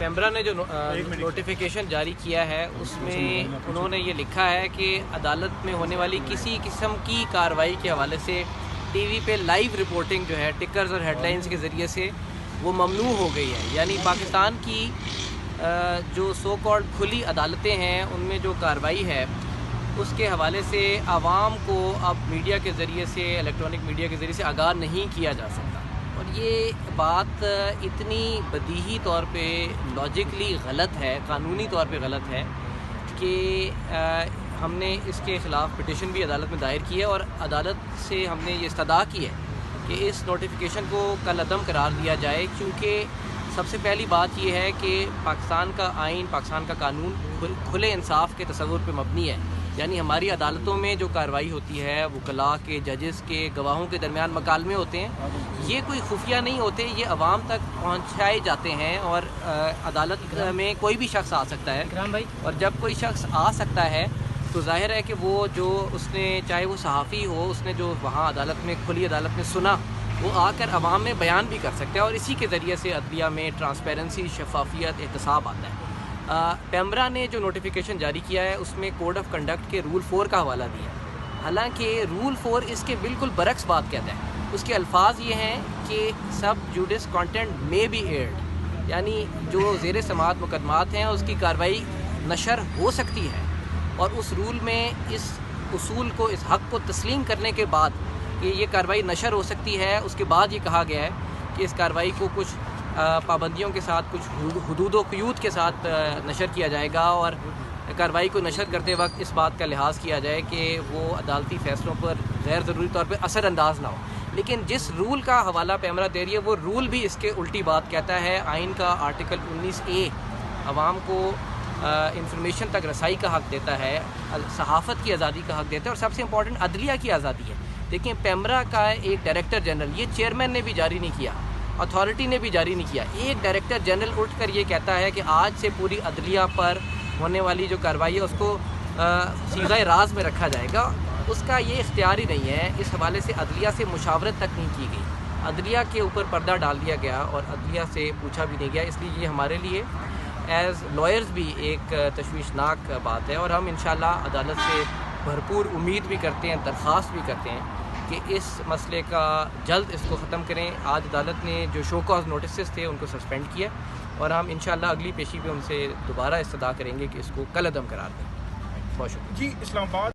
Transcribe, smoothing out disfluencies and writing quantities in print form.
پیمرا نے جو نوٹیفیکیشن جاری کیا ہے اس میں انہوں نے یہ لکھا ہے کہ عدالت میں ہونے والی کسی قسم کی کارروائی کے حوالے سے ٹی وی پہ لائیو رپورٹنگ جو ہے ٹکرز اور ہیڈ لائنز کے ذریعے سے وہ ممنوع ہو گئی ہے. یعنی پاکستان کی جو سو کالڈ کھلی عدالتیں ہیں ان میں جو کارروائی ہے اس کے حوالے سے عوام کو اب میڈیا کے ذریعے سے الیکٹرانک میڈیا کے ذریعے سے آگاہ نہیں کیا جا سکتا. اور یہ بات اتنی بدیہی طور پہ لاجکلی غلط ہے, قانونی طور پہ غلط ہے کہ ہم نے اس کے خلاف پٹیشن بھی عدالت میں دائر کی ہے اور عدالت سے ہم نے یہ استدعا کی ہے کہ اس نوٹیفیکیشن کو کل عدم قرار دیا جائے. کیونکہ سب سے پہلی بات یہ ہے کہ پاکستان کا آئین, پاکستان کا قانون کھلے انصاف کے تصور پہ مبنی ہے. یعنی ہماری عدالتوں میں جو کارروائی ہوتی ہے وکلاء کے, ججز کے, گواہوں کے درمیان مکالمے ہوتے ہیں, یہ کوئی خفیہ نہیں ہوتے, یہ عوام تک پہنچائے جاتے ہیں اور عدالت میں کوئی بھی شخص آ سکتا ہے. اور جب کوئی شخص آ سکتا ہے تو ظاہر ہے کہ وہ جو اس نے, چاہے وہ صحافی ہو, اس نے جو وہاں عدالت میں, کھلی عدالت میں سنا, وہ آ کر عوام میں بیان بھی کر سکتا ہے اور اسی کے ذریعے سے عدلیہ میں ٹرانسپیرنسی, شفافیت, احتساب آتا ہے. پیمرا نے جو نوٹیفیکیشن جاری کیا ہے اس میں کوڈ آف کنڈکٹ کے رول 4 کا حوالہ دیا ہے. حالانکہ رول 4 اس کے بالکل برعکس بات کہتا ہے. اس کے الفاظ یہ ہیں کہ سب جوڈس کانٹینٹ میں بی ایئرڈ, یعنی جو زیر سماعت مقدمات ہیں اس کی کارروائی نشر ہو سکتی ہے. اور اس رول میں اس اصول کو, اس حق کو تسلیم کرنے کے بعد کہ یہ کارروائی نشر ہو سکتی ہے, اس کے بعد یہ کہا گیا ہے کہ اس کارروائی کو کچھ پابندیوں کے ساتھ, کچھ حدود و قیود کے ساتھ نشر کیا جائے گا اور کارروائی کو نشر کرتے وقت اس بات کا لحاظ کیا جائے کہ وہ عدالتی فیصلوں پر غیر ضروری طور پہ اثر انداز نہ ہو. لیکن جس رول کا حوالہ پیمرا دے رہی ہے وہ رول بھی اس کے الٹی بات کہتا ہے. آئین کا آرٹیکل 19A عوام کو انفارمیشن تک رسائی کا حق دیتا ہے, صحافت کی آزادی کا حق دیتا ہے اور سب سے امپورٹنٹ عدلیہ کی آزادی ہے. دیکھیں, پیمرا کا ایک ڈائریکٹر جنرل, یہ چیئرمین نے بھی جاری نہیں کیا, اتھارٹی نے بھی جاری نہیں کیا, ایک ڈائریکٹر جنرل اٹھ کر یہ کہتا ہے کہ آج سے پوری عدلیہ پر ہونے والی جو کارروائی ہے اس کو صیغہ راز میں رکھا جائے گا. اس کا یہ اختیار ہی نہیں ہے. اس حوالے سے عدلیہ سے مشاورت تک نہیں کی گئی, عدلیہ کے اوپر پردہ ڈال دیا گیا اور عدلیہ سے پوچھا بھی نہیں گیا. اس لیے یہ ہمارے لیے ایز لائرز بھی ایک تشویشناک بات ہے اور ہم انشاءاللہ عدالت سے بھرپور امید بھی کرتے ہیں, درخواست بھی کرتے ہیں کہ اس مسئلے کا جلد اس کو ختم کریں. آج عدالت نے جو شو کاز نوٹسز تھے ان کو سسپینڈ کیا اور ہم انشاءاللہ اگلی پیشی پہ ان سے دوبارہ استدعا کریں گے کہ اس کو کل عدم قرار دیں. بہت شکریہ. جی, اسلام آباد